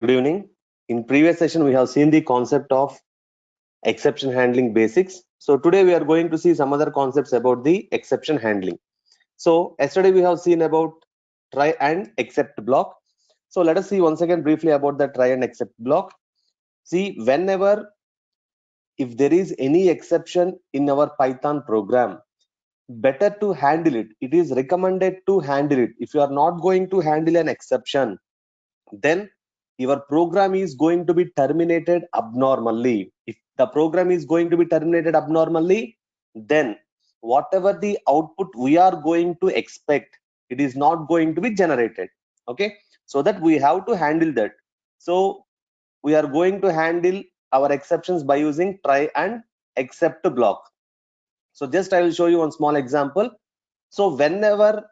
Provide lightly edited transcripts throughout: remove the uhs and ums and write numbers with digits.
Good evening. In previous session, we have seen the concept of exception handling basics. So today we are going to see some other concepts about the exception handling. So yesterday we have seen about try and except block. So let us see once again briefly about the try and except block. See, whenever if there is any exception in our Python program, better to handle it. It is recommended to handle it. If you are not going to handle an exception, then your program is going to be terminated abnormally. If the program is going to be terminated abnormally, then whatever the output we are going to expect, it is not going to be generated. Okay, so that we have to handle that. So we are going to handle our exceptions by using try and except block. So just I will show you one small example. So whenever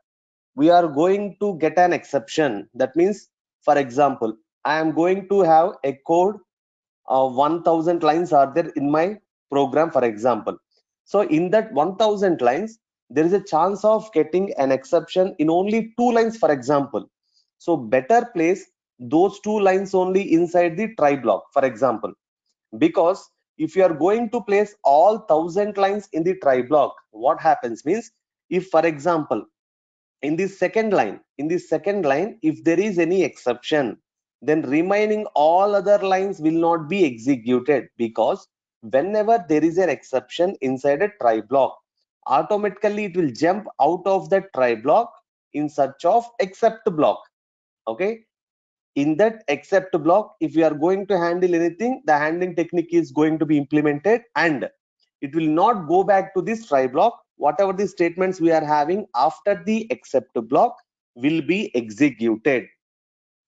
we are going to get an exception, that means, for example, I am going to have a code, 1000 lines are there in my program, for example. So in that 1000 lines, there is a chance of getting an exception in only 2 lines, for example. So better place those 2 lines only inside the try block, for example, because if you are going to place all 1000 lines in the try block, what happens means, if for example in this second line if there is any exception, then remaining all other lines will not be executed, because whenever there is an exception inside a try block, automatically it will jump out of the try block in search of except block. Okay, in that except block, if you are going to handle anything, the handling technique is going to be implemented, and it will not go back to this try block. Whatever the statements we are having after the except block will be executed.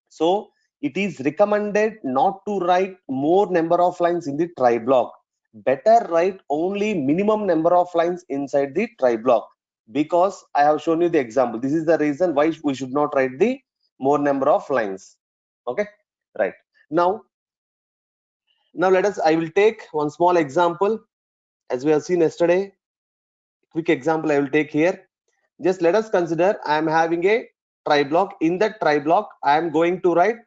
So it is recommended not to write more number of lines in the try block. Better write only minimum number of lines inside the try block, because I have shown you the example. This is the reason why we should not write the more number of lines. Okay, right. Now let us, I will take one small example. As we have seen yesterday, quick example I will take here. Just let us consider I am having a try block. In that try block, I am going to write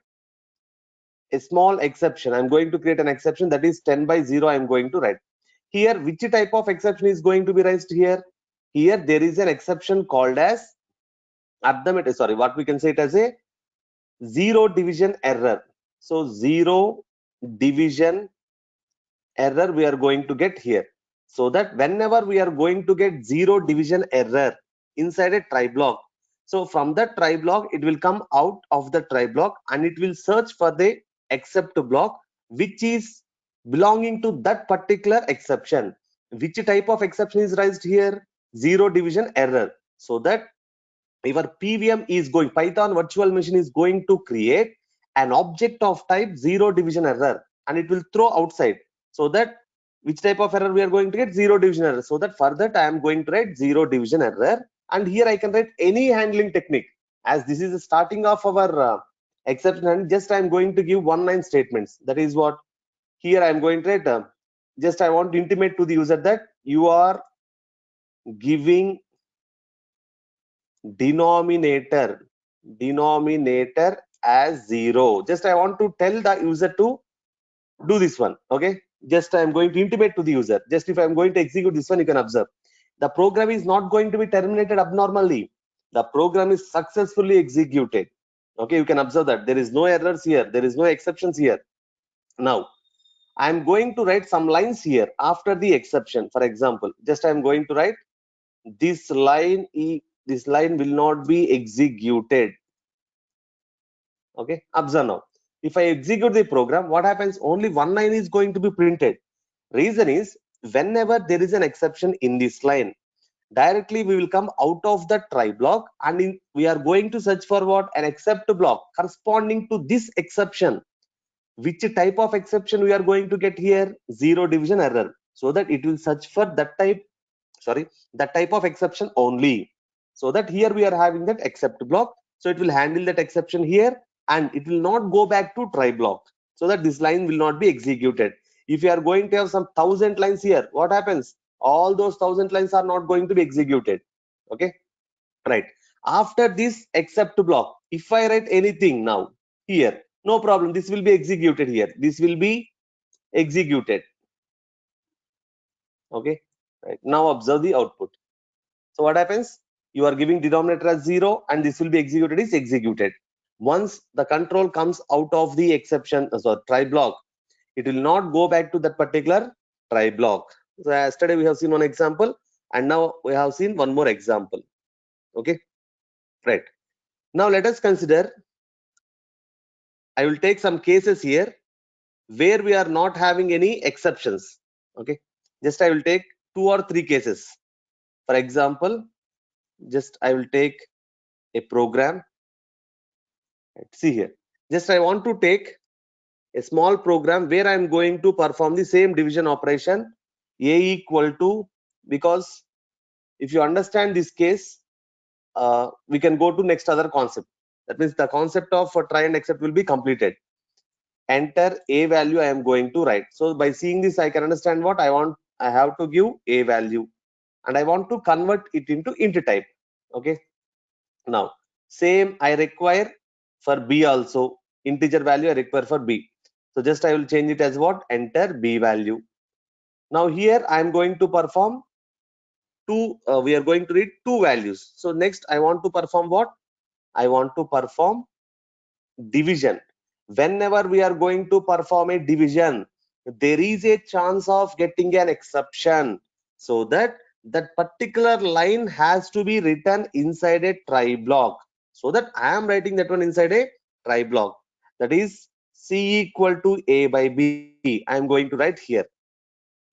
a small exception. I'm going to create an exception, that is 10 by 0. I'm going to write here. Which type of exception is going to be raised here? Here there is an exception called as arithmetic, sorry, what we can say it as a zero division error. So zero division error we are going to get here. So that whenever we are going to get zero division error inside a try block, so from the try block it will come out of the try block and it will search for the except block which is belonging to that particular exception. Which type of exception is raised here? Zero division error. So that your PVM is going, Python virtual machine is going to create an object of type zero division error, and it will throw outside. So that which type of error we are going to get? Zero division error. So that for that I am going to write zero division error, and here I can write any handling technique. As this is the starting of our exception, and just I am going to give one line statements. That is what here I am going to write. Just I want to intimate to the user that you are giving denominator as 0. Just I want to tell the user to do this one. Okay, just I'm going to intimate to the user. Just if I'm going to execute this one, you can observe the program is not going to be terminated abnormally. The program is successfully executed. Okay, you can observe that there is no errors here, there is no exceptions here. Now I'm going to write some lines here after the exception. For example, just I'm going to write this line will not be executed. Okay, observe now. If I execute the program, what happens? Only one line is going to be printed. Reason is, whenever there is an exception in this line, directly we will come out of the try block, and we are going to search for what? An except block corresponding to this exception. Which type of exception we are going to get here? Zero division error. So that it will search for that type, that type of exception only. So that here we are having that except block. So it will handle that exception here, and it will not go back to try block, so that this line will not be executed. If you are going to have some 1000 lines here, what happens? All those 1000 lines are not going to be executed. Okay, right. After this except block, if I write anything now here, no problem, this will be executed here, this will be executed. Okay, right, now observe the output. So what happens, you are giving denominator as 0 and this will be executed is executed. Once the control comes out of the exception, so try block, it will not go back to that particular try block. So yesterday we have seen one example and now we have seen one more example. Okay, right, now let us consider, I will take some cases here where we are not having any exceptions. Okay, just I will take 2 or 3 cases. For example, just I will take a program. See here, just I want to take a small program where I am going to perform the same division operation, a equal to, because if you understand this case, we can go to next other concept. That means the concept of try and accept will be completed. Enter a value I am going to write. So by seeing this, I can understand what I want. I have to give a value and I want to convert it into int type. Okay, now same I require for b also, integer value I require for b. So just I will change it as what, enter b value. Now here I am going to perform two, we are going to read two values. So next I want to perform what, I want to perform division. Whenever we are going to perform a division, there is a chance of getting an exception, so that that particular line has to be written inside a try block. So that I am writing that one inside a try block, that is c equal to a by b, I am going to write here.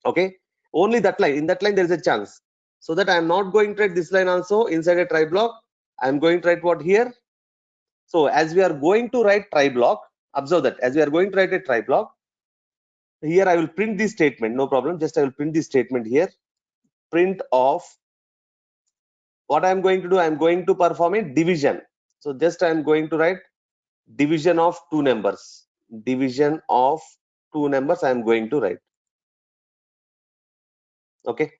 Okay, only that line, in that line there is a chance, so that I am not going to write this line also inside a try block. I am going to write what here. So as we are going to write try block, observe that as we are going to write a try block, here I will print this statement, no problem, just I will print this statement here, print of what I am going to do, I am going to perform a division. So just I am going to write division of two numbers, division of two numbers I am going to write. Okay,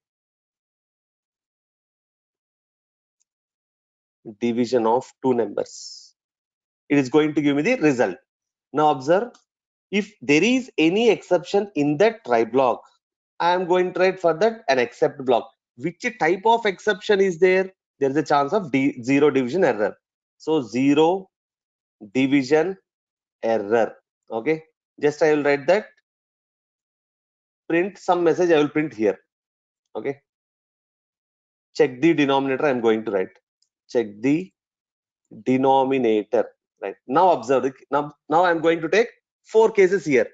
division of two numbers, it is going to give me the result. Now observe, if there is any exception in that try block, I am going to write for that an except block. Which type of exception is there? There is a chance of zero division error. So zero division error. Okay, just I will write that, print some message I will print here. Okay, check the denominator I am going to write, check the denominator. Right, now observe, now I am going to take 4 cases here.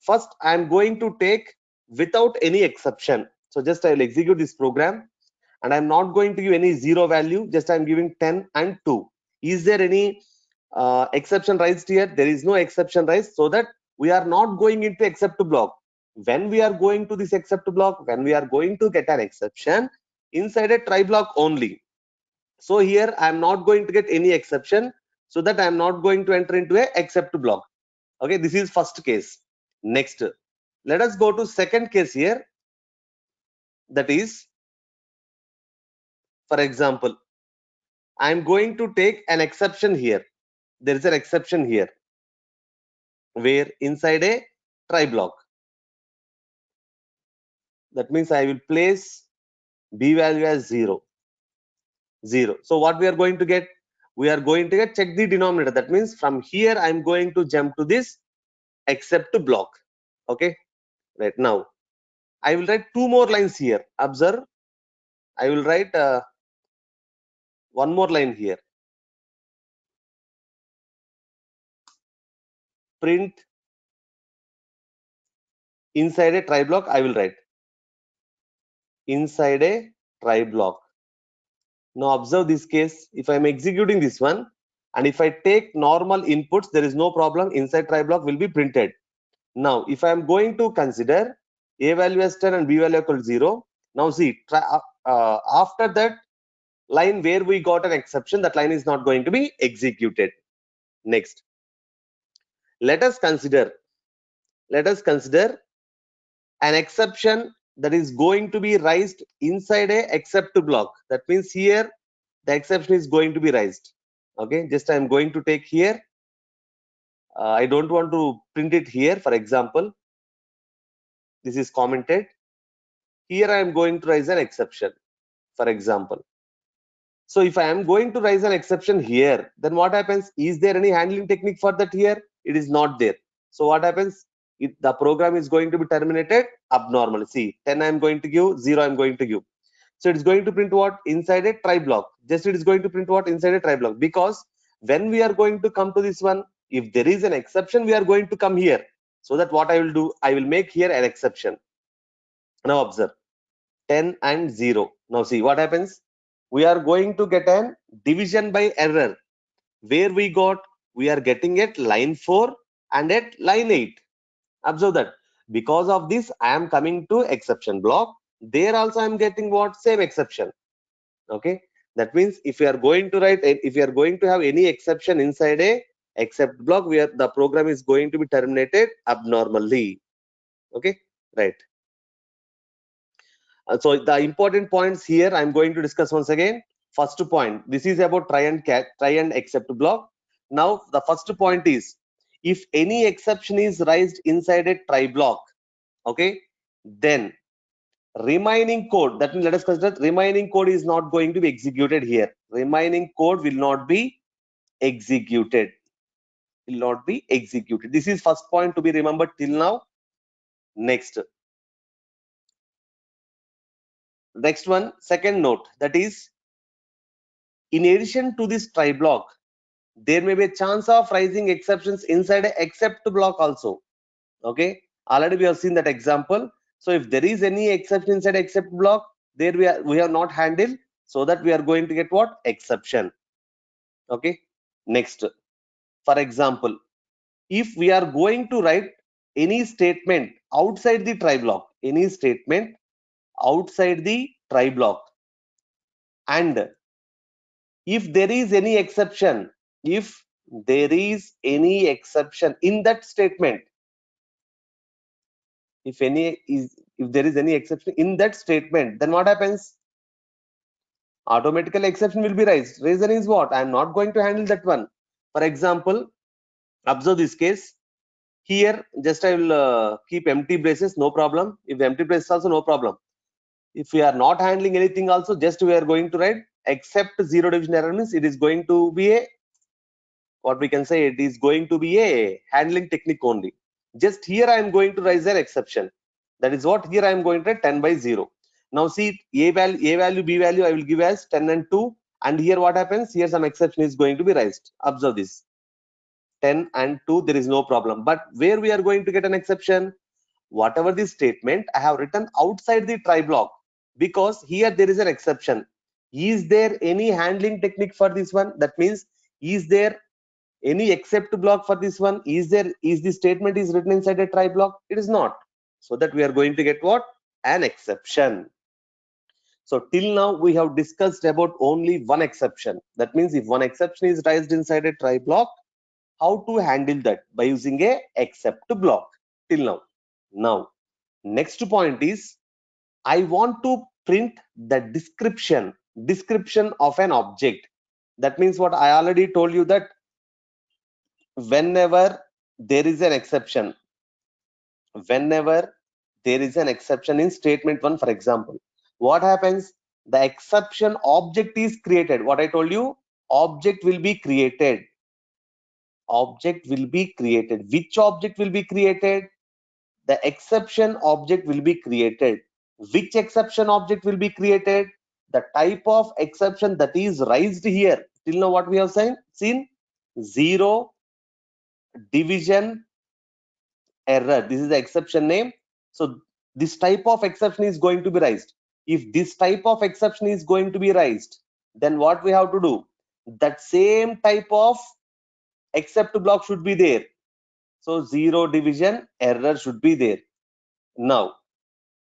First I am going to take without any exception. So just I will execute this program and I'm not going to give any zero value, just I'm giving 10 and 2. Is there any exception raised here? There is no exception raised, so that we are not going into except block. When we are going to this except block, when we are going to get an exception inside a try block only. So here I am not going to get any exception, so that I am not going to enter into a except block. Okay, this is first case. Next, let us go to second case here. That is, for example, I am going to take an exception here. There is an exception here where inside a try block, that means I will place b value as 0. So what we are going to get, we are going to get check the denominator. That means from here I am going to jump to this except block. Okay, right, now I will write 2 more lines here. Observe, I will write one more line here, print inside a try block. I will write inside a try block. Now observe this case, if I am executing this one and if I take normal inputs, there is no problem, inside try block will be printed. Now if I am going to consider a value as 10 and b value equal to 0, now see, after that line where we got an exception, that line is not going to be executed. Next, let us consider an exception that is going to be raised inside a except block. That means here the exception is going to be raised. Okay, just I am going to take here I don't want to print it here. For example, this is commented. Here I am going to raise an exception, for example. So if I am going to raise an exception here, then what happens? Is there any handling technique for that here? It is not there. So what happens? The program is going to be terminated abnormally. See, 10 I am going to give, 0 I am going to give. So it is going to print what? Inside a try block. Just it is going to print what? Inside a try block. Because when we are going to come to this one, if there is an exception, we are going to come here. So that what I will do, I will make here an exception. Now observe, 10 and 0. Now see what happens. We are going to get an division by error. Where we got? We are getting at line 4 and at line 8. Observe that. Because of this, I am coming to exception block. There also I am getting what? Same exception. Okay. That means if you are going to write, if you are going to have any exception inside a except block, where the program is going to be terminated abnormally. Okay. Right. So the important points here I'm going to discuss once again. First point, this is about try and except block. Now the first point is, if any exception is raised inside a try block, okay, then remaining code, that means let us consider remaining code is not going to be executed here. Remaining code will not be executed. Will not be executed. This is first point to be remembered till now. Next one, second note, that is, in addition to this try block, there may be a chance of raising exceptions inside a except block also. Okay, already we have seen that example. So if there is any exception inside except block, there we have not handled, so that we are going to get what? Exception. Okay. Next, for example, if we are going to write any statement outside the try block, any statement outside the try block, and if there is any exception, if there is any exception in that statement, if there is any exception in that statement, then what happens? Automatically exception will be raised. Reason is what? I am not going to handle that one. For example, observe this case. Here, just I will keep empty braces, no problem. If empty braces also, no problem. If we are not handling anything also, just we are going to write except zero division error, means it is going to be a, what we can say, it is going to be a handling technique only. Just here I am going to raise an exception. That is what here I am going to write 10 by 0. Now see, a value, b value I will give as 10 and 2, and here what happens? Here some exception is going to be raised. Observe this, 10 and 2, there is no problem. But where we are going to get an exception? Whatever the statement I have written outside the try block, because here there is an exception. Is there any handling technique for this one? That means, is there any except block for this one? Is the statement is written inside a try block? It is not. So that we are going to get what? An exception. So till now we have discussed about only one exception. That means if one exception is raised inside a try block, how to handle that? By using a except block. Till now. Now next point is, I want to print the description of an object. That means what? I already told you that whenever there is an exception, in statement 1, for example, what happens? The exception object is created. What I told you, object will be created. Which object will be created? The exception object will be created. Which exception object will be created? The type of exception that is raised here. Till now what we have seen, zero division error. This is the exception name. So this type of exception is going to be raised. If this type of exception is going to be raised, then what we have to do? That same type of except block should be there. So zero division error should be there. Now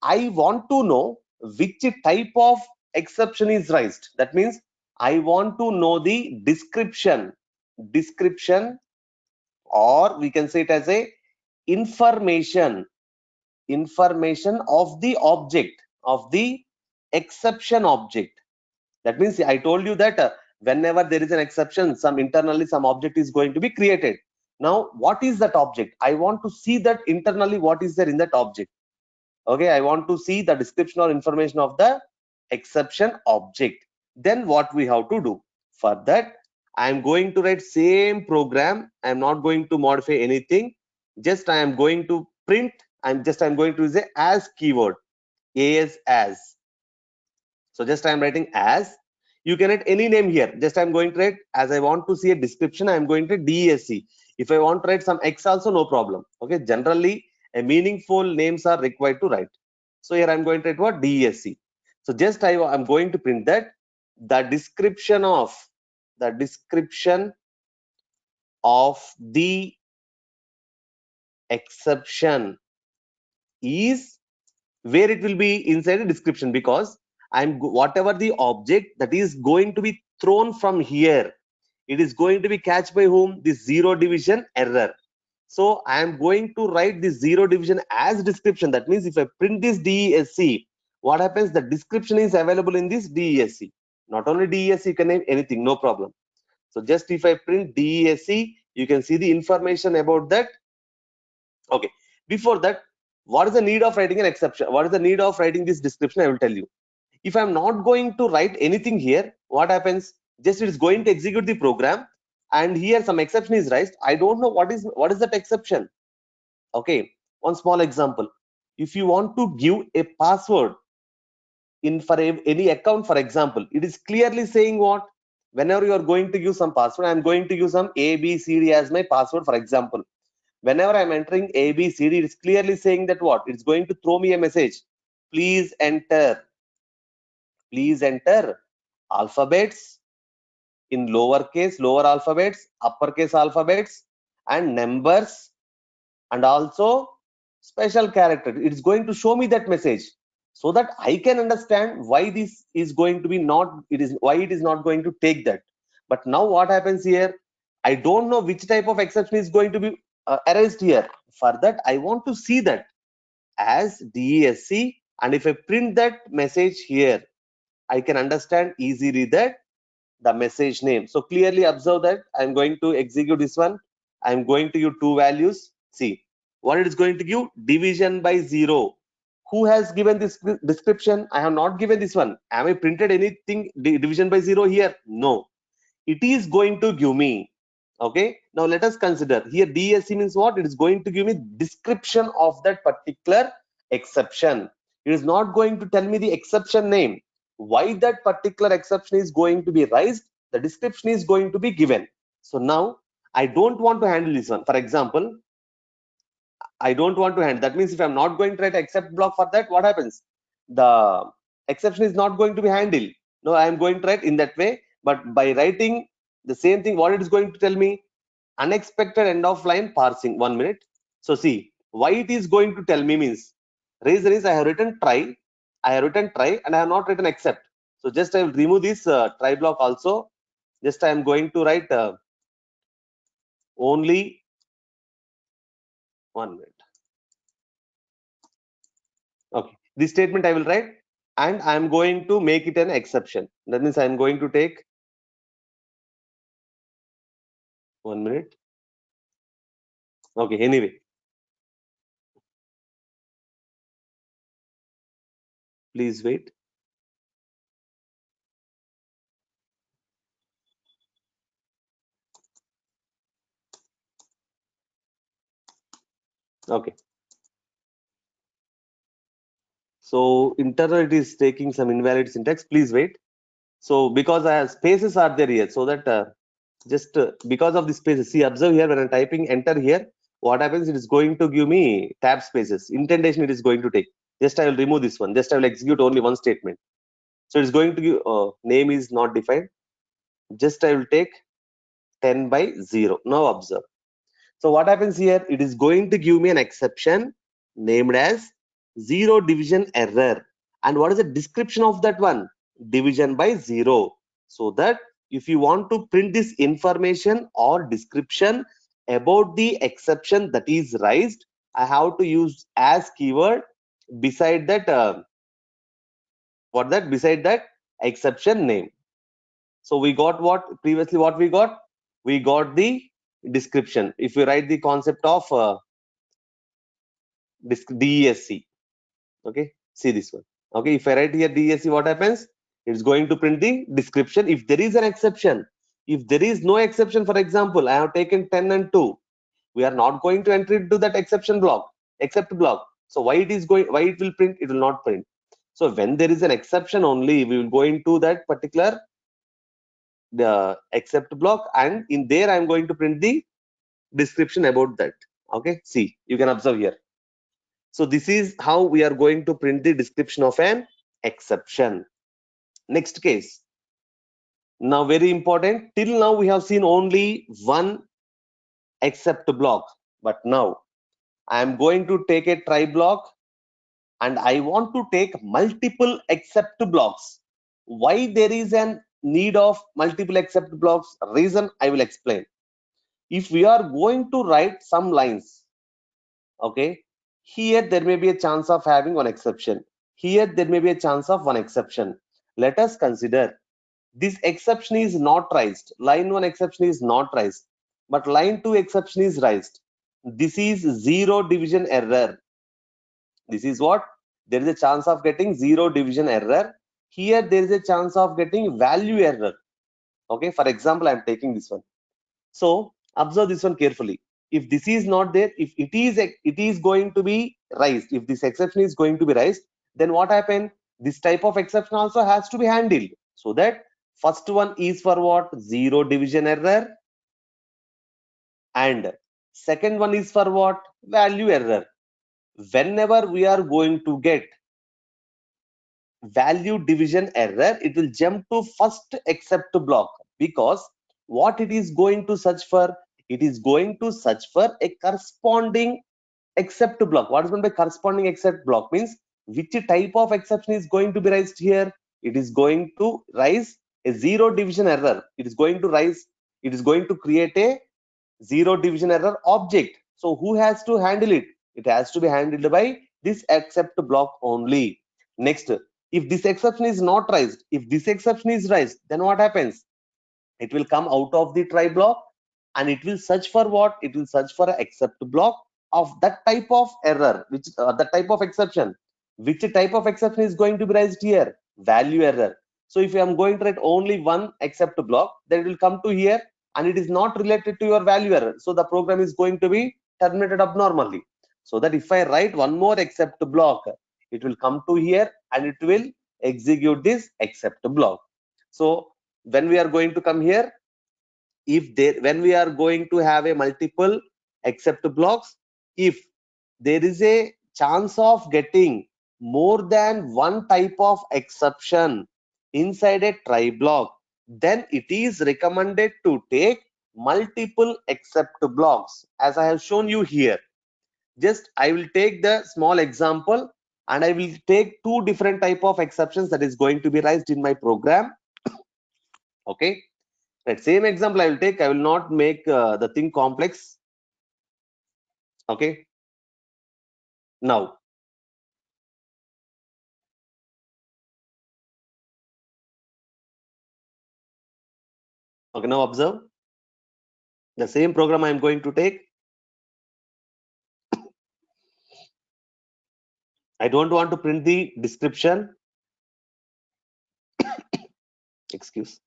I want to know which type of exception is raised. That means I want to know the description, or we can say it as a information of the object, of the exception object. That means I told you that whenever there is an exception, internally some object is going to be created. Now, what is that object? I want to see that internally what is there in that object. Okay, I want to see the description or information of the exception object. Then what we have to do? For that, I am going to write same program. I am not going to modify anything. Just I am going to print. I'm going to use a as keyword. As. So just I am writing as. You can write any name here. Just I'm going to write, as I want to see a description, I'm going to DESC. If I want to write some X also, no problem. Okay, generally a meaningful names are required to write. So here I'm going to write what? DESC. So just I'm going to print that the description of the exception is, where it will be inside the description, because whatever the object that is going to be thrown from here, it is going to be catched by whom? This zero division error. So I am going to write this zero division as description. That means if I print this DESC, what happens? The description is available in this DESC. Not only DESC, you can name anything, no problem. So just if I print DESC, you can see the information about that. Okay, before that, what is the need of writing an exception? What is the need of writing this description? I will tell you. If I'm not going to write anything here, what happens? Just it is going to execute the program, and here some exception is raised. I don't know what is that exception. Okay, one small example. If you want to give a password in for any account, for example, it is clearly saying what? Whenever you are going to use some password, I'm going to use some ABCD as my password, for example. Whenever I'm entering ABCD, it's clearly saying that what? It's going to throw me a message. Please enter alphabets in lower alphabets, uppercase alphabets, and numbers, and also special character. It's going to show me that message so that I can understand why this is going to be why it is not going to take that. But now what happens here? I don't know which type of exception is going to be erased here. For that, I want to see that as DESC, and if I print that message here, I can understand easily that the message name. So clearly observe that I'm going to execute this one. I'm going to use two values. See what it is going to give: division by 0. Who has given this description? I have not given this one. Am I printed anything division by 0 here? No. It is going to give me. Okay, now let us consider here DSC means what? It is going to give me description of that particular exception. It is not going to tell me the exception name. Why that particular exception is going to be raised, the description is going to be given. So now I don't want to handle this one. For example, I don't want to handle. That means if I'm not going to write except block for that, what happens? The exception is not going to be handled. No, I am going to write in that way. But by writing the same thing, what it is going to tell me? Unexpected end of line parsing. 1 minute. So see, why it is going to tell me means, reason is I have written try, and I have not written except. So just I will remove this try block also. Just I am going to write only 1 minute. Okay, this statement I will write, and I am going to make it an exception. That means I am going to take 1 minute. Okay, anyway, please wait. Okay. So internal it is taking some invalid syntax. Please wait. So because I have spaces are there here, so that just because of the spaces, see, observe here when I'm typing enter here, what happens? It is going to give me tab spaces. Indentation it is going to take. Just I will remove this one. Just I will execute only one statement. So it's going to give name is not defined. Just I will take 10 by 0. Now observe. So what happens here? It is going to give me an exception named as zero division error. And what is the description of that one? Division by 0. So that if you want to print this information or description about the exception that is raised, I have to use as keyword beside that beside that exception name. So we got what previously what we got? We got the description. If we write the concept of DESC, okay, see this one. Okay, if I write here DESC, what happens? It's going to print the description. If there is an exception, if there is no exception, for example, I have taken 10 and 2, we are not going to enter into that exception block, except block. So why it is going, why it will print? It will not print. So when there is an exception only, we will go into that particular the except block, and in there I am going to print the description about that. Okay, see, you can observe here. So this is how we are going to print the description of an exception. Next case. Now very important, till now we have seen only one except block, but now I am going to take a try block and I want to take multiple except blocks. Why there is an need of multiple except blocks? Reason I will explain. If we are going to write some lines, okay, here there may be a chance of having one exception. Here there may be a chance of one exception. Let us consider this exception is not raised. Line 1 exception is not raised, but line 2 exception is raised. This is zero division error. This is what? There is a chance of getting zero division error. Here there is a chance of getting value error. Okay, for example, I am taking this one. So observe this one carefully. If this is not there, if it is going to be raised, if this exception is going to be raised, then what happened? This type of exception also has to be handled. So that first one is for what? Zero division error, and second one is for what? Value error. Whenever we are going to get value division error, it will jump to first except block, because what it is going to search for? It is going to search for a corresponding except block. What is meant by corresponding except block? Means which type of exception is going to be raised here? It is going to raise a zero division error. It is going to create a zero division error object. So who has to handle it? It has to be handled by this except block only. Next, if this exception is not raised, if this exception is raised, then what happens? It will come out of the try block and it will search for what? It will search for an except block of that type of error, which that type of exception. Which type of exception is going to be raised here? Value error. So if I am going to write only one except block, then it will come to here and it is not related to your value error. So the program is going to be terminated abnormally. So that if I write one more except block, it will come to here and it will execute this except block. So when we are going to come here, when we are going to have a multiple except blocks, if there is a chance of getting more than one type of exception inside a try block, then it is recommended to take multiple except blocks, as I have shown you here. Just I will take the small example and I will take two different type of exceptions that is going to be raised in my program. Okay, that same example I will take. I will not make the thing complex. Okay, now observe the same program I am going to take. I don't want to print the description. Excuse.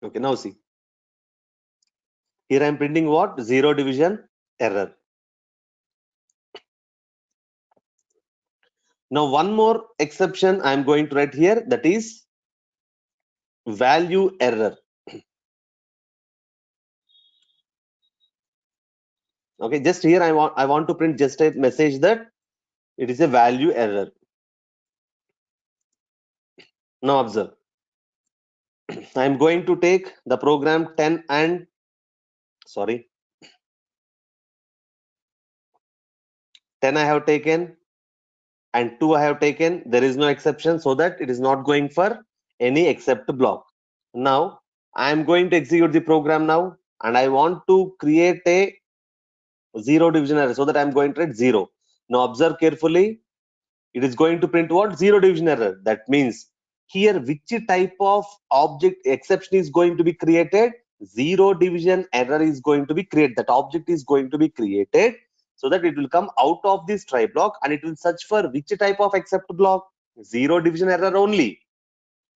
Okay, now see. Here I am printing what? Zero division error. Now one more exception I am going to write here, that is value error. Okay, just here I want to print just a message that it is a value error. Now observe. I am going to take the program 10 and 10 I have taken and 2 I have taken. There is no exception, so that it is not going for any except block. Now I am going to execute the program now. and I want to create a zero division error, so that I'm going to write 0. Now observe carefully. It is going to print what? Zero division error. That means here which type of object exception is going to be created? Zero division error is going to be created. That object is going to be created so that it will come out of this try block and it will search for which type of except block? Zero division error only.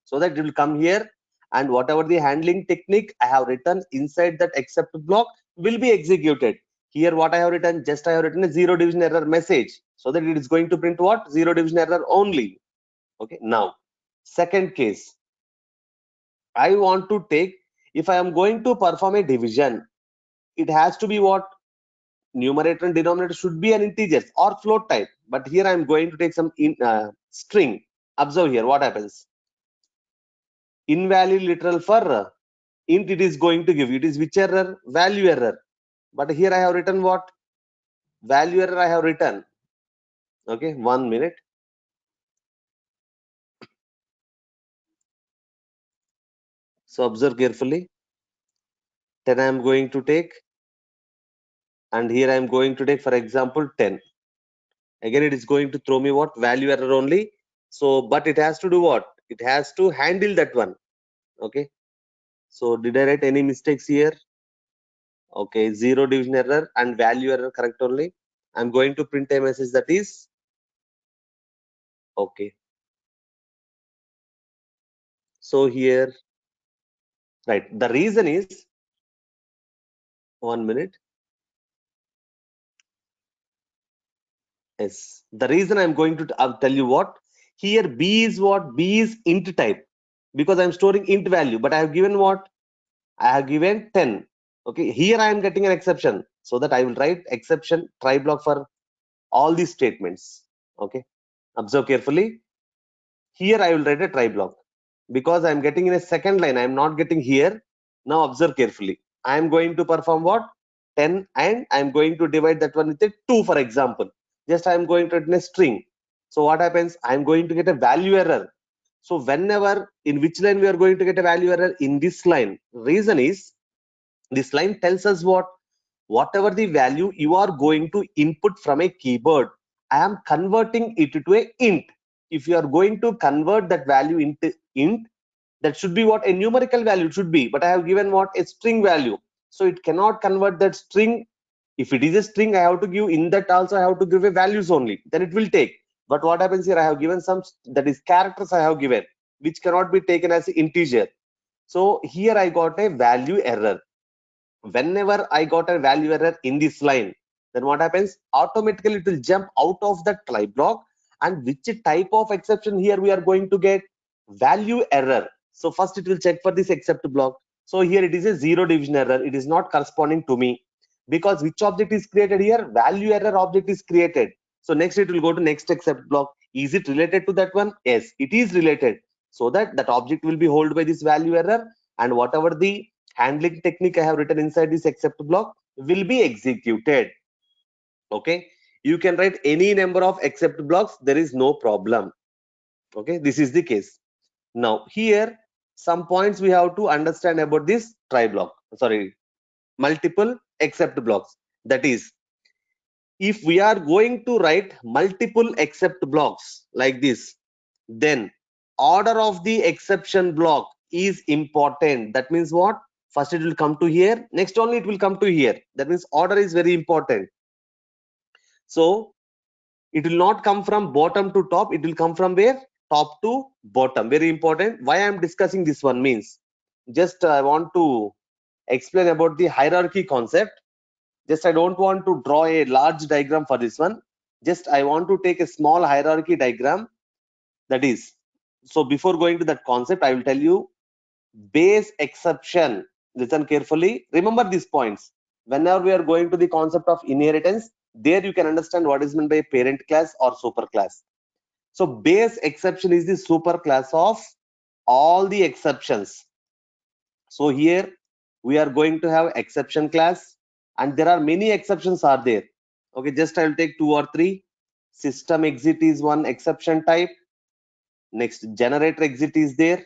So that it will come here, and whatever the handling technique I have written inside that except block will be executed. Here what I have written, just I have written a zero division error message, so that it is going to print what? Zero division error only. Okay, now second case, I want to take, if I am going to perform a division, it has to be what? Numerator and denominator should be an integers or float type, but here I am going to take some string. Observe here what happens. Invalid literal for int, it is going to give, it is which error? Value error. But here I have written what? Value error I have written. Okay, 1 minute. So observe carefully. 10 I am going to take, and here I am going to take, for example, 10. Again it is going to throw me what? Value error only. So but it has to do what? It has to handle that one. Okay, so did I write any mistakes here? Okay, zero division error and value error correct only. I'm going to print a message that is okay. So here, right, the reason is, 1 minute. Yes, the reason I'm going to tell you what, here B is what? B is int type, because I'm storing int value, but I have given what? I have given 10. Okay, here I am getting an exception, so that I will write exception try block for all these statements. Okay, observe carefully. Here I will write a try block because I am getting in a second line, I am not getting here. Now observe carefully. I am going to perform what? 10, and I am going to divide that one with a 2, for example. Just I am going to write in a string. So what happens? I am going to get a value error. So whenever, in which line we are going to get a value error? In this line. Reason is, this line tells us what? Whatever the value you are going to input from a keyboard, I am converting it to a int. If you are going to convert that value into int, that should be what? A numerical value should be, but I have given what? A string value. So it cannot convert that string. If it is a string, I have to give, in that also I have to give a values only, then it will take. But what happens here, I have given some, that is characters I have given, which cannot be taken as an integer. So here I got a value error. Whenever I got a value error in this line, then what happens? Automatically it will jump out of that try block, and which type of exception here we are going to get? Value error. So first it will check for this except block. So here it is a zero division error. It is not corresponding to me, because which object is created here? Value error object is created. So next it will go to next except block. Is it related to that one? Yes, it is related. So that object will be held by this value error, and whatever the handling technique I have written inside this except block will be executed. Okay, you can write any number of except blocks, there is no problem. Okay, this is the case. Now here some points we have to understand about this try block, sorry, multiple except blocks. That is, if we are going to write multiple except blocks like this, then order of the exception block is important. That means what? First it will come to here, next only it will come to here. That means order is very important. So it will not come from bottom to top, it will come from where? Top to bottom. Very important. Why I am discussing this one means, just I want to explain about the hierarchy concept. Just I don't want to draw a large diagram for this one. Just I want to take a small hierarchy diagram. That is, so before going to that concept, I will tell you base exception. Listen carefully. Remember these points. Whenever we are going to the concept of inheritance, there you can understand what is meant by parent class or super class. So base exception is the super class of all the exceptions. So here we are going to have exception class, and there are many exceptions are there. Okay, just I will take 2 or 3. System exit is one exception type. Next, generator exit is there.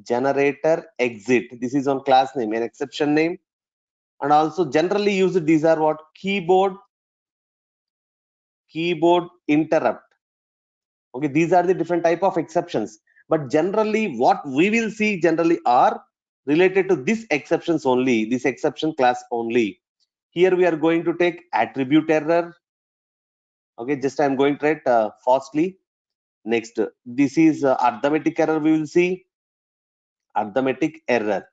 generator exit. This is on class name, an exception name. And also generally used, these are what? Keyboard interrupt. Okay, these are the different type of exceptions. But generally what we will see generally are related to this exceptions only, this exception class only. Here we are going to take attribute error. Okay, just I'm going to write fastly. Next, this is arithmetic error. We will see arithmetic error.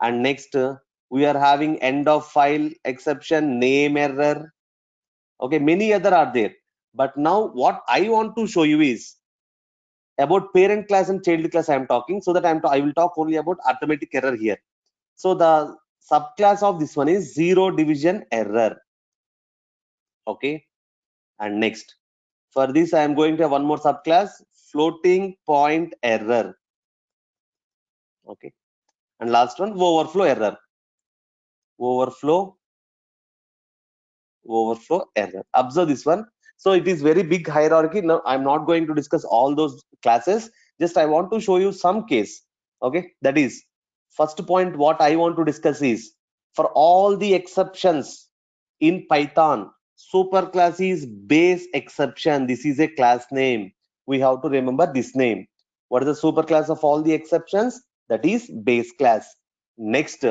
And next, we are having end of file exception, name error. Okay, many other are there. But now what I want to show you is about parent class and child class I am talking, so that I will talk only about arithmetic error here. So the subclass of this one is zero division error. Okay, and next, for this I am going to have one more subclass, floating point error. Okay, and last one, overflow error. Overflow error. Observe this one. So it is very big hierarchy. Now I'm not going to discuss all those classes. Just I want to show you some case. Okay, that is first point. What I want to discuss is, for all the exceptions in Python, superclass is base exception. This is a class name. We have to remember this name. What is the superclass of all the exceptions? That is base class. Next,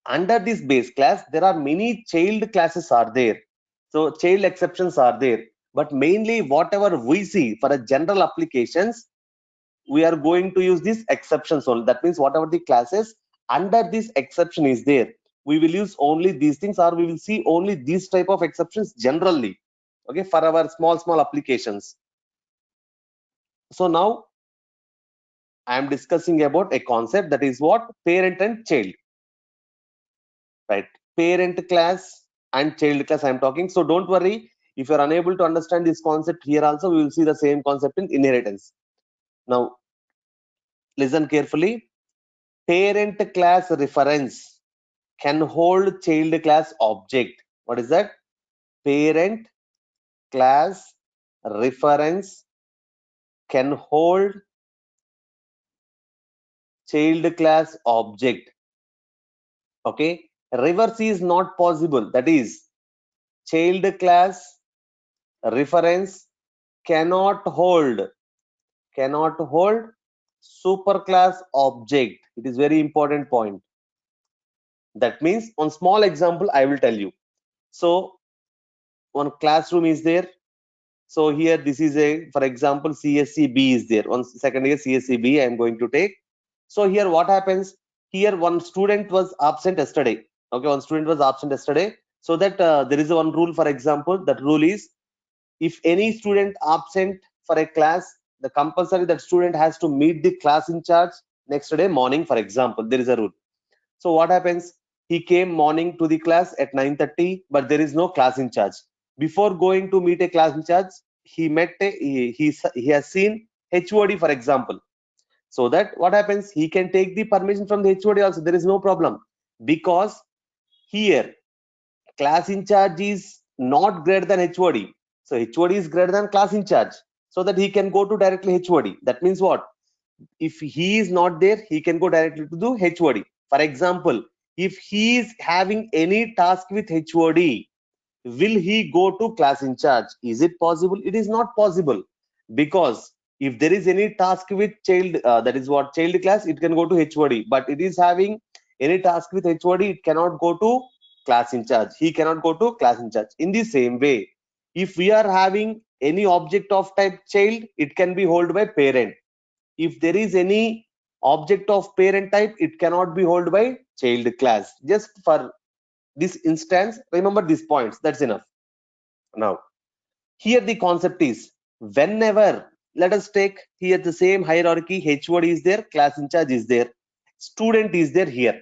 under this base class there are many child classes are there, so child exceptions are there, but mainly whatever we see for a general applications, we are going to use these exceptions only. That means whatever the classes under this exception is there, we will use only these things, or we will see only these type of exceptions generally. Okay, for our small applications. So now I am discussing about a concept, that is what? Parent and child. Right, parent class and child class I am talking. So don't worry, if you are unable to understand this concept, here also we will see the same concept in inheritance. Now listen carefully. Parent class reference can hold child class object. What is that? Parent class reference can hold child class object. Okay, reverse is not possible. That is, child class reference cannot hold superclass object. It is very important point. That means on small example I will tell you. So one classroom is there. So here this is a, for example, CSCB is there. On second year CSCB I am going to take. So here what happens? Here one student was absent yesterday. Okay, one student was absent yesterday. So that there is one rule, for example, that rule is, if any student absent for a class, the compulsory that student has to meet the class in charge next day morning, for example. There is a rule. So what happens? He came morning to the class at 9:30, but there is no class in charge. Before going to meet a class in charge, he met he has seen HOD, for example. So that what happens? He can take the permission from the HOD also. There is no problem, because here class in charge is not greater than HOD. So HOD is greater than class in charge, so that he can go to directly HOD. That means what? If he is not there, he can go directly to the HOD. For example, if he is having any task with HOD, will he go to class in charge? Is it possible? It is not possible, because if there is any task with child, that is what, child class, it can go to HOD, but it is having any task with HOD, it cannot go to class in charge. He cannot go to class in charge. In the same way, if we are having any object of type child, it can be held by parent. If there is any object of parent type, it cannot be held by child class. Just for this instance, remember these points. That's enough. Now here the concept is, whenever, let us take here the same hierarchy, HOD is there, class in charge is there, student is there here.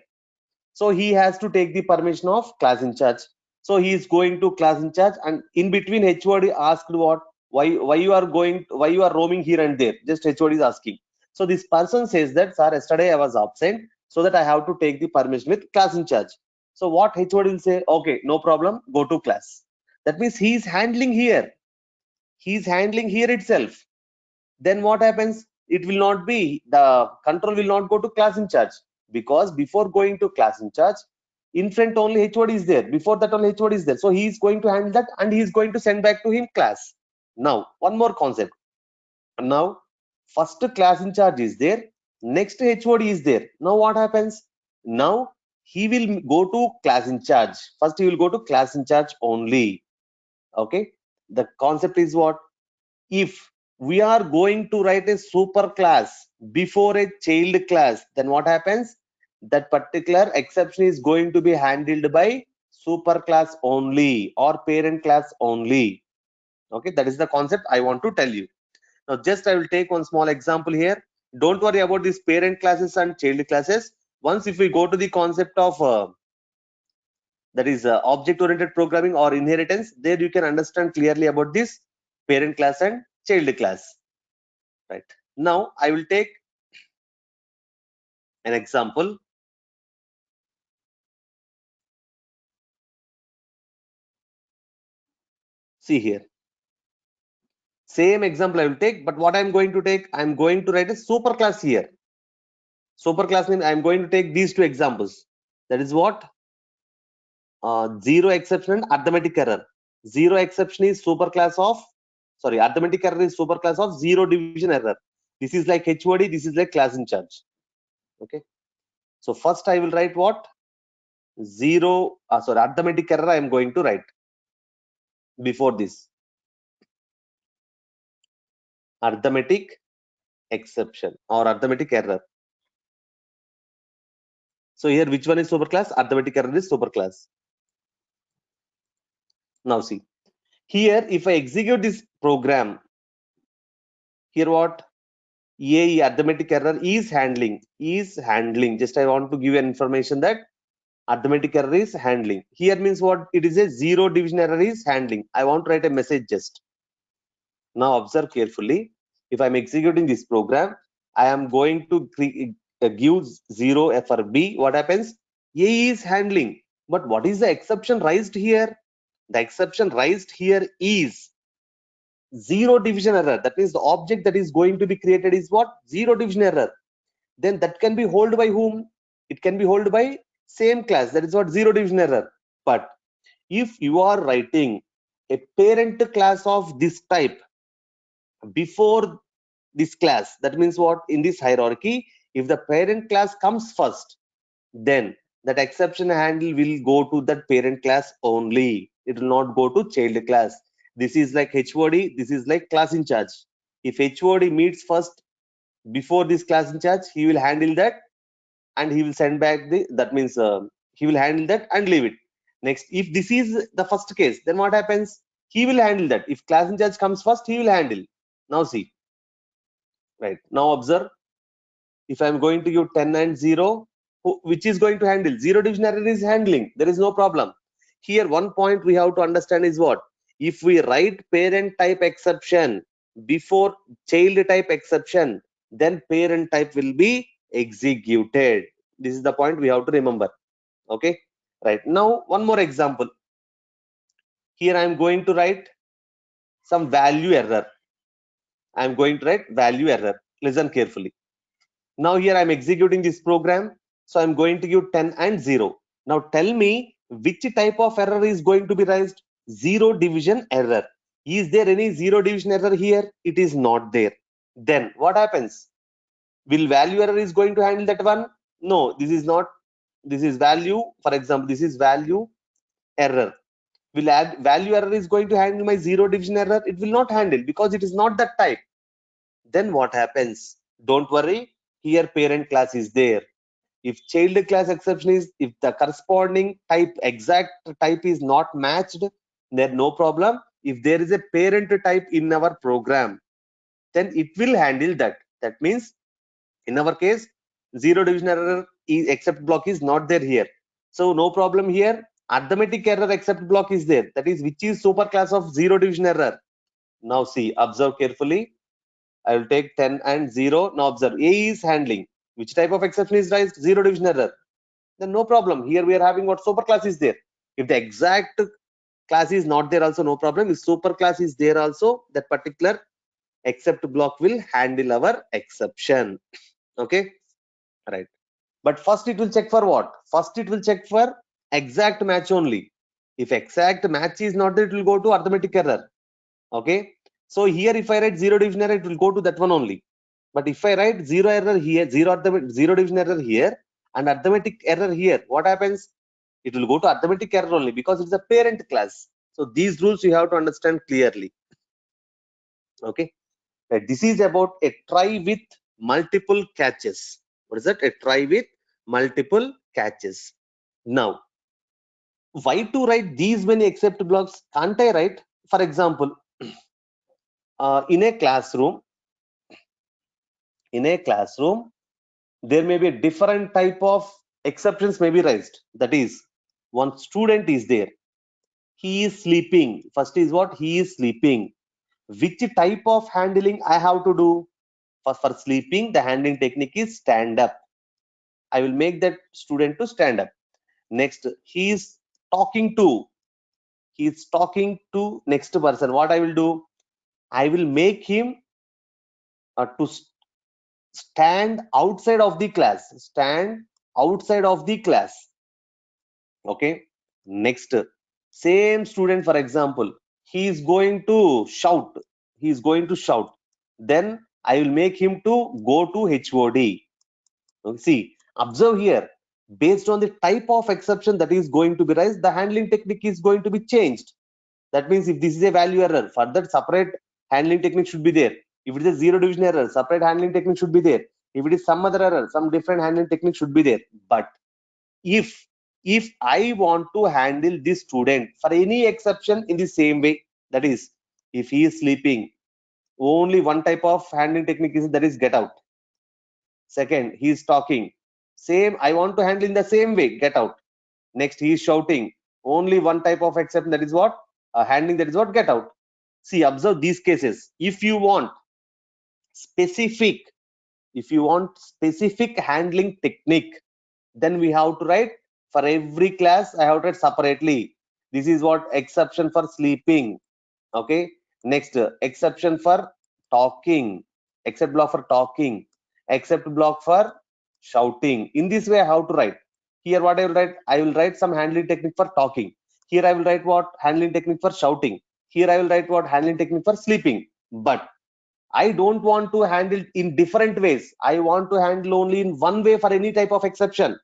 So he has to take the permission of class in charge. So he is going to class in charge, and in between HOD asked what, why you are going, why you are roaming here and there, just HOD is asking. So this person says that, sir, yesterday I was absent, so that I have to take the permission with class in charge. So what HOD will say? Okay, no problem, go to class. That means he is handling here itself. Then what happens? it will not be, the control will not go to class in charge, because before going to class in charge, in front only HOD is there. Before that only HOD is there. So he is going to handle that and he is going to send back to him class. Now, one more concept. Now, first class in charge is there. Next HOD is there. Now what happens? Now he will go to class in charge. First he will go to class in charge only. Okay. The concept is what? If we are going to write a super class before a child class, then what happens? That particular exception is going to be handled by super class only or parent class only. Okay, that is the concept I want to tell you. Now just I will take one small example here. Don't worry about these parent classes and child classes. Once if we go to the concept of that is object oriented programming or inheritance, there you can understand clearly about this parent class and child class. Right. Now I will take an example. See here. Same example I will take, but what I'm going to take, I'm going to write a super class here. Super class means I'm going to take these two examples. That is what? Zero exception and arithmetic error. Zero exception is super class of, sorry, arithmetic error is super class of zero division error. This is like HOD, this is like class in charge. Okay. So first I will write what? Zero, sorry, arithmetic error I am going to write before this. Arithmetic exception or arithmetic error. So here which one is superclass? Arithmetic error is superclass. Now see, here if I execute this program, here what? A arithmetic error is handling. Just I want to give an information that arithmetic error is handling. Here means what? It is a zero division error is handling. I want to write a message just. Now observe carefully. If I'm executing this program, I am going to give 0 for B. What happens? A is handling. But what is the exception raised here? The exception raised here is zero division error. That means the object that is going to be created is what? Zero division error. Then that can be held by whom? It can be held by same class. That is what? Zero division error. But if you are writing a parent class of this type before this class, that means what? In this hierarchy, if the parent class comes first, then that exception handle will go to that parent class only. It will not go to child class. This is like HOD, this is like class in charge. If HOD meets first before this class in charge, he will handle that and he will send back the, that means he will handle that and leave it. Next, if this is the first case, then what happens? He will handle that. If class in charge comes first, he will handle. Now see, right, now observe, if I'm going to give 10 and 0, which is going to handle? Zero division error is handling. There is no problem. Here, one point we have to understand is what? If we write parent type exception before child type exception, then parent type will be executed. This is the point we have to remember. Okay. Right. Now, one more example. Here I am going to write some value error. I am going to write value error. Listen carefully. Now here I'm executing this program. So I'm going to give 10 and 0. Now tell me which type of error is going to be raised? Zero division error. Is there any zero division error here? It is not there. Then what happens? Will value error is going to handle that one? No, this is not. This is value. For example, this is value error. Will add value error is going to handle my zero division error? It will not handle because it is not that type. Then what happens? Don't worry. Here parent class is there. If child class exception is, if the corresponding type, exact type is not matched, then no problem. If there is a parent type in our program, then it will handle that. That means in our case, zero division error is except block is not there here. So no problem here. Arithmetic error except block is there. That is which is super class of zero division error. Now see, observe carefully. I will take 10 and 0. Now observe, A is handling. Which type of exception is raised? Zero division error. Then no problem. Here we are having what super class is there. If the exact class is not there, also no problem. If super class is there also, that particular except block will handle our exception. Okay, right. But first it will check for what? First it will check for exact match only. If exact match is not there, it will go to arithmetic error. Okay, so here if I write zero division error, it will go to that one only. But if I write zero error here, zero division error here, and arithmetic error here, what happens? It will go to arithmetic error only because it's a parent class. So these rules you have to understand clearly. Okay, this is about a try with multiple catches. What is that? A try with multiple catches. Now, why to write these many except blocks? Can't I write, for example, in a classroom, there may be a different type of exceptions may be raised. That is, one student is there. He is sleeping. First is what? He is sleeping. Which type of handling I have to do? For sleeping, the handling technique is stand up. I will make that student to stand up. Next, he is talking to. He is talking to next person. What I will do? I will make him to stand outside of the class. Stand outside of the class. Okay. Next, same student, for example, he is going to shout. He is going to shout. Then I will make him to go to HOD. See, observe here, based on the type of exception that is going to be raised, the handling technique is going to be changed. That means if this is a value error, for that separate handling technique should be there. If it is a zero division error, separate handling technique should be there. If it is some other error, some different handling technique should be there. But if I want to handle this student for any exception in the same way, that is, if he is sleeping, only one type of handling technique is that is get out. Second, he is talking, same I want to handle in the same way, get out. Next, he is shouting, only one type of exception, that is what? Handling, that is what? Get out. See, observe these cases. If you want specific handling technique, then we have to write for every class. I have to write separately. This is what exception for sleeping. Okay. Next, exception for talking, except block for talking, except block for shouting. In this way, I have to write. Here, what I will write? I will write some handling technique for talking. Here, I will write what? Handling technique for shouting. Here, I will write what? Handling technique for sleeping. But I don't want to handle in different ways. I want to handle only in one way for any type of exception.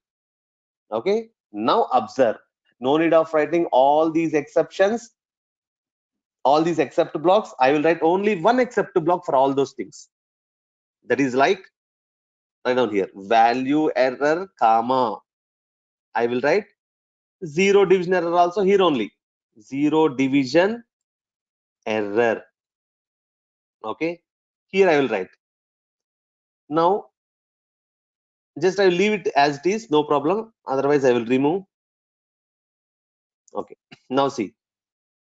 Okay. Now observe. No need of writing all these exceptions, all these except blocks. I will write only one except block for all those things. That is like, right down here, value error, comma. I will write zero division error also here only. Zero division error. Okay. Here I will write. Now, just I will leave it as it is, no problem. Otherwise, I will remove. Okay. Now see,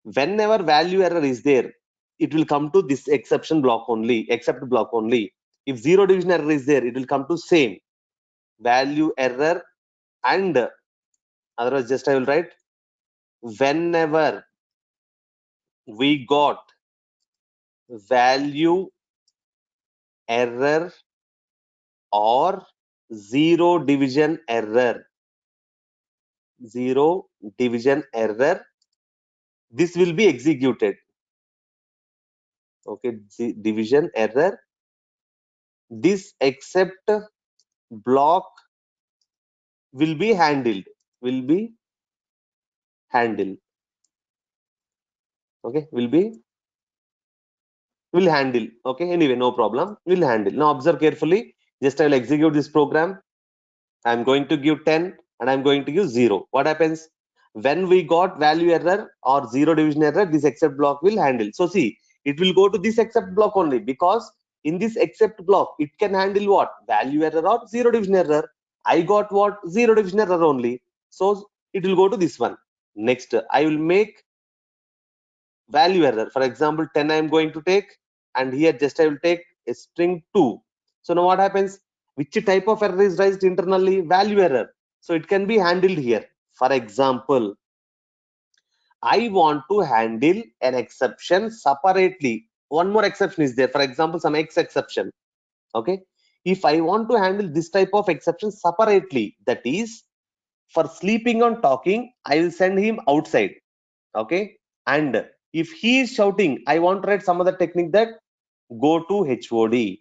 whenever value error is there, it will come to this exception block only, except block only. If zero division error is there, it will come to same value error, and otherwise just I will write whenever we got value error or zero division error, this will be executed. Okay, division error, this except block will be handled. Okay, will handle. Okay, anyway, no problem, will handle. Now observe carefully. Just I will execute this program. I'm going to give 10 and I'm going to give 0. What happens? When we got value error or zero division error, this except block will handle. So see, it will go to this except block only, because in this except block, it can handle what? Value error or zero division error. I got what? Zero division error only. So it will go to this one. Next, I will make value error. For example, 10 I am going to take, and here just I will take a string 2. So now what happens? Which type of error is raised internally? Value error. So it can be handled here. For example, I want to handle an exception separately. one more exception is there. For example, some X exception. Okay. If I want to handle this type of exception separately, that is for sleeping or talking, I will send him outside. Okay. And if he is shouting, I want to write some other technique that go to HOD.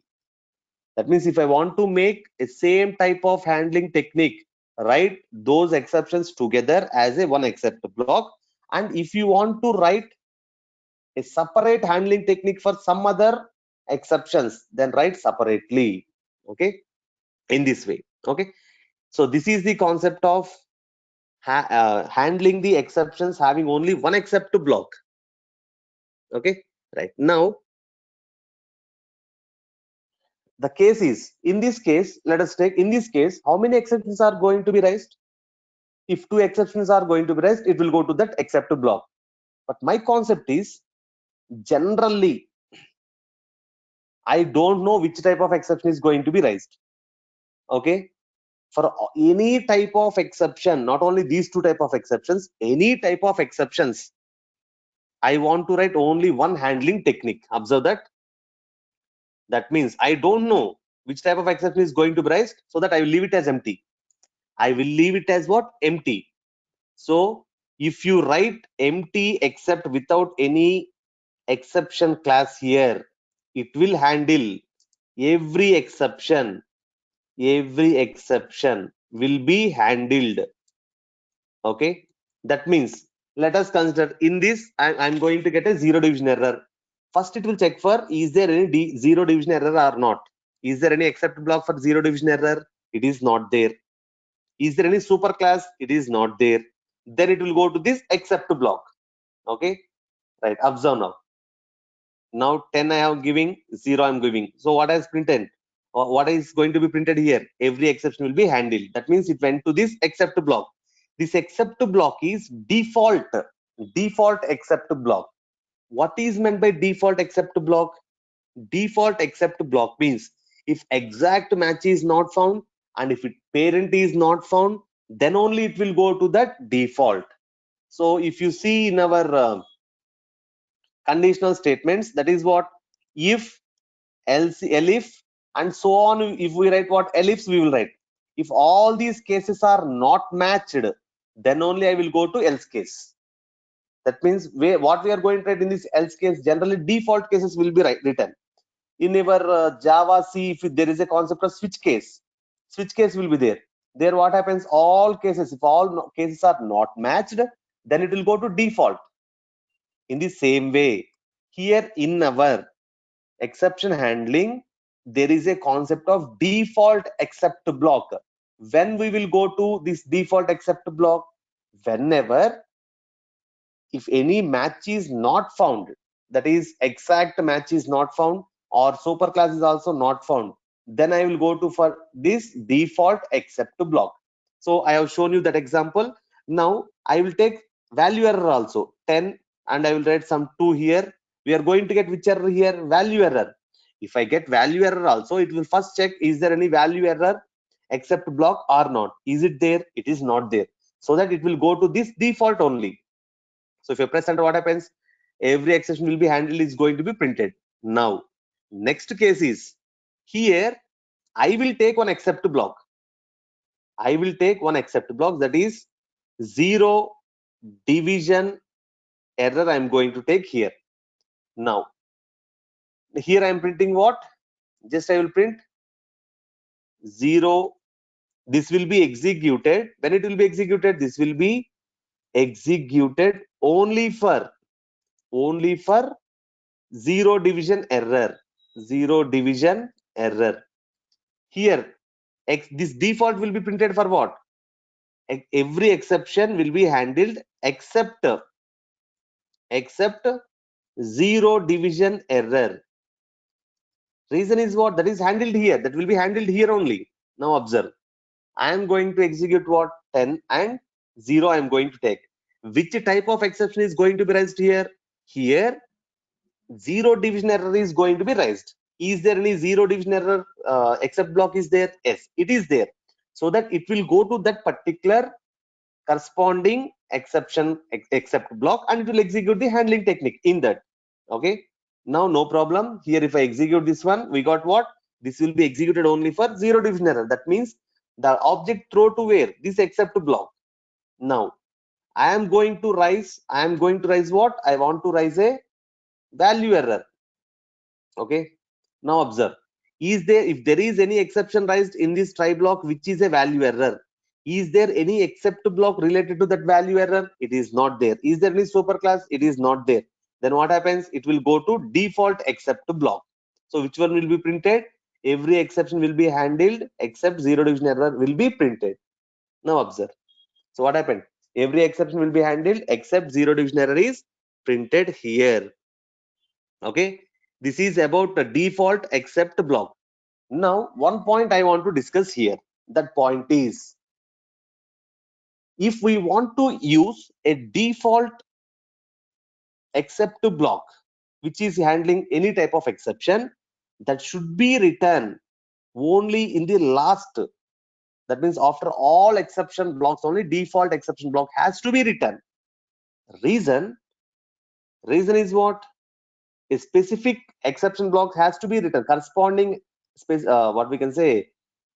That means if I want to make a same type of handling technique, write those exceptions together as a one except block. And if you want to write a separate handling technique for some other exceptions, then write separately. Okay, in this way. Okay, so this is the concept of handling the exceptions having only one except block. Okay, right now the case is, in this case, let us take, in this case, how many exceptions are going to be raised? If two exceptions are going to be raised, it will go to that except block. But my concept is, generally I don't know which type of exception is going to be raised. Okay, for any type of exception, not only these two type of exceptions, any type of exceptions, I want to write only one handling technique. Observe that. That means I don't know which type of exception is going to be raised, so that I will leave it as empty. I will leave it as what? Empty. So if you write empty except without any exception class here, it will handle every exception. Every exception will be handled. Okay, that means let us consider in this, I'm going to get a zero division error. First it will check for, is there any zero division error or not? Is there any except block for zero division error? It is not there. Is there any super class? It is not there. Then it will go to this except block. Okay, right, observe now. Now 10 I am giving, 0 I am giving. So what is printed? What is going to be printed here? Every exception will be handled. That means it went to this except block. This except block is default except block. What is meant by default except block? Default except block means if exact match is not found and if parent is not found, then only it will go to that default. So if you see in our conditional statements, that is what, if, else, elif, and so on. If we write what elifs, we will write. If all these cases are not matched, then only I will go to else case. That means what we are going to write in this else case, generally default cases will be written. In our Java C, if there is a concept of switch case will be there. There what happens, all cases, if all cases are not matched, then it will go to default. In the same way, here in our exception handling, there is a concept of default except block. When we will go to this default except block? Whenever, if any match is not found, that is exact match is not found or super class is also not found, then I will go to for this default except block. So I have shown you that example. Now I will take value error also 10 and I will write some 2 here. We are going to get which error here? Value error. If I get value error also, it will first check, is there any value error except block or not? Is it there? It is not there. So that it will go to this default only. So if you press enter, what happens? Every exception will be handled, is going to be printed. Now, next case is, here I will take one except block. I will take one except block, that is zero division error I am going to take here. Now, here I am printing what? Just I will print 0. This will be executed. When it will be executed, this will be executed only for zero division error. Zero division error. Here, this default will be printed for what? Every exception will be handled except zero division error. Reason is what? That is handled here. That will be handled here only. Now observe. I am going to execute what? 10 and 0 I am going to take. Which type of exception is going to be raised here? Here, zero division error is going to be raised. Is there any zero division error except block is there? Yes, it is there. So that it will go to that particular corresponding exception except block and it will execute the handling technique in that. Okay, Now no problem. Here if I execute this one, we got what? This will be executed only for zero division error. That means the object throw to where? This except block. Now I am going to raise what? I want to raise a value error. Okay. Now observe. If there is any exception raised in this try block which is a value error, is there any except block related to that value error? It is not there. Is there any superclass? It is not there. Then what happens? It will go to default except block. So which one will be printed? Every exception will be handled except zero division error will be printed. Now observe. So what happened? Every exception will be handled except zero division error is printed here. Okay. This is about the default except block. Now, one point I want to discuss here. That point is, if we want to use a default except block, which is handling any type of exception, that should be written only in the last. That means after all exception blocks, only default exception block has to be written. Reason is what? A specific exception block has to be written, corresponding what we can say,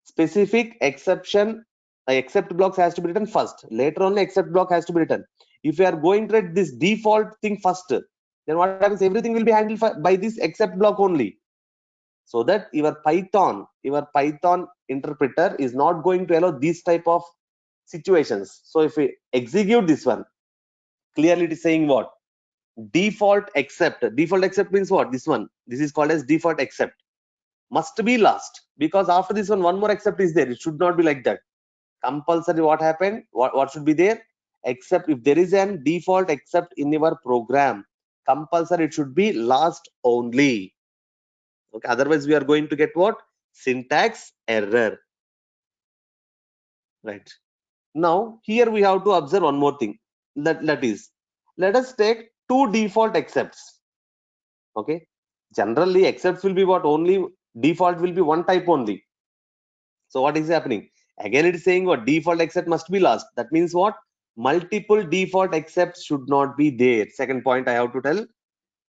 specific exception except blocks has to be written first, later only except block has to be written. If you are going to write this default thing first, then what happens? Everything will be handled by this except block only, so that your python interpreter is not going to allow these type of situations. So if we execute this one, clearly it is saying what? Default except means what? This one, this is called as default except, must be last, because after this one more except is there. It should not be like that. Compulsory what happened? What should be there? Except if there is an default except in your program, compulsory it should be last only. Okay, otherwise we are going to get what? Syntax error. Right. Now here we have to observe one more thing. That is, let us take two default excepts. Okay. Generally excepts will be what? Only default will be one type only. So what is happening? Again it is saying what? Default except must be last. That means what? Multiple default excepts should not be there. Second point I have to tell,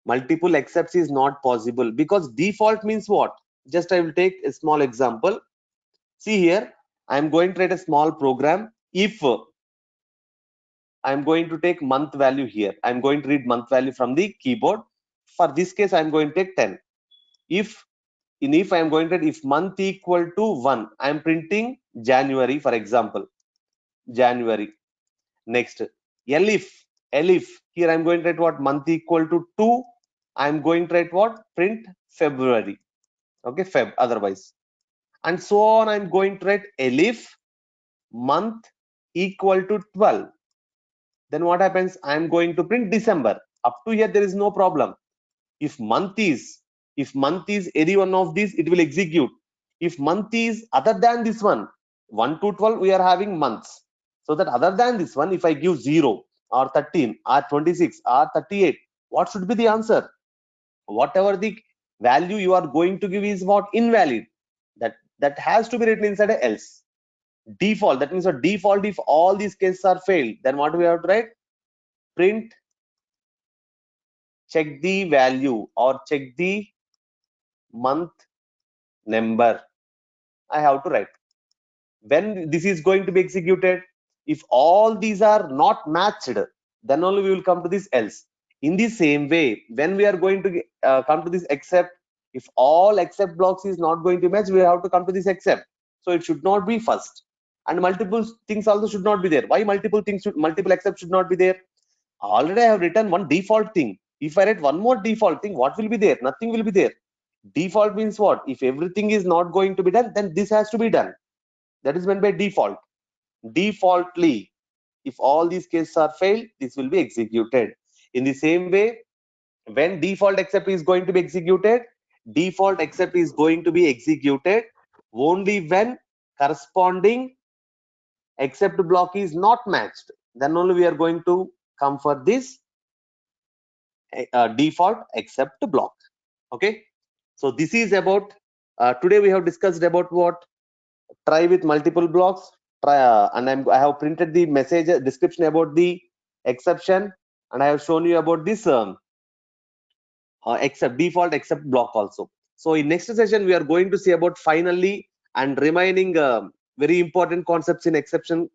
multiple excepts is not possible, because default means what? Just I will take a small example. See here, I am going to write a small program. If I am going to take month value here, I am going to read month value from the keyboard. For this case I am going to take 10. If I am going to, if month equal to 1, I am printing January, for example, January. Next, elif here I am going to write what? Month equal to 2, I am going to write what? Print February. Okay, Feb otherwise, and so on. I am going to write elif month equal to 12. Then what happens? I am going to print December. Up to here there is no problem. If month is any one of these, it will execute. If month is other than this one, 1 to 12 we are having months, so that other than this one, if I give 0 or 13 or 26 or 38, what should be the answer? Whatever the value you are going to give is what? Invalid. That has to be written inside a else. Default, that means a default, if all these cases are failed, then what we have to write? Print check the value or check the month number. I have to write. When this is going to be executed, if all these are not matched, then only we will come to this else. In the same way, when we are going to come to this except, if all except blocks is not going to match, we have to come to this except. So it should not be first, and multiple things also should not be there. Why multiple except should not be there? Already I have written one default thing. If I write one more default thing, what will be there? Nothing will be there. Default means what? If everything is not going to be done, then this has to be done. That is meant by default. Defaultly, if all these cases are failed, this will be executed. In the same way, when default except is going to be executed, default except is going to be executed only when corresponding except block is not matched. Then only we are going to come for this default except block. Okay, so this is about today we have discussed about what? Try with multiple blocks. And I have printed the message description about the exception, and I have shown you about this except default except block also. So in next session, we are going to see about finally and remaining very important concepts in exception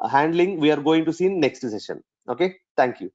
handling. We are going to see in next session. Okay, thank you.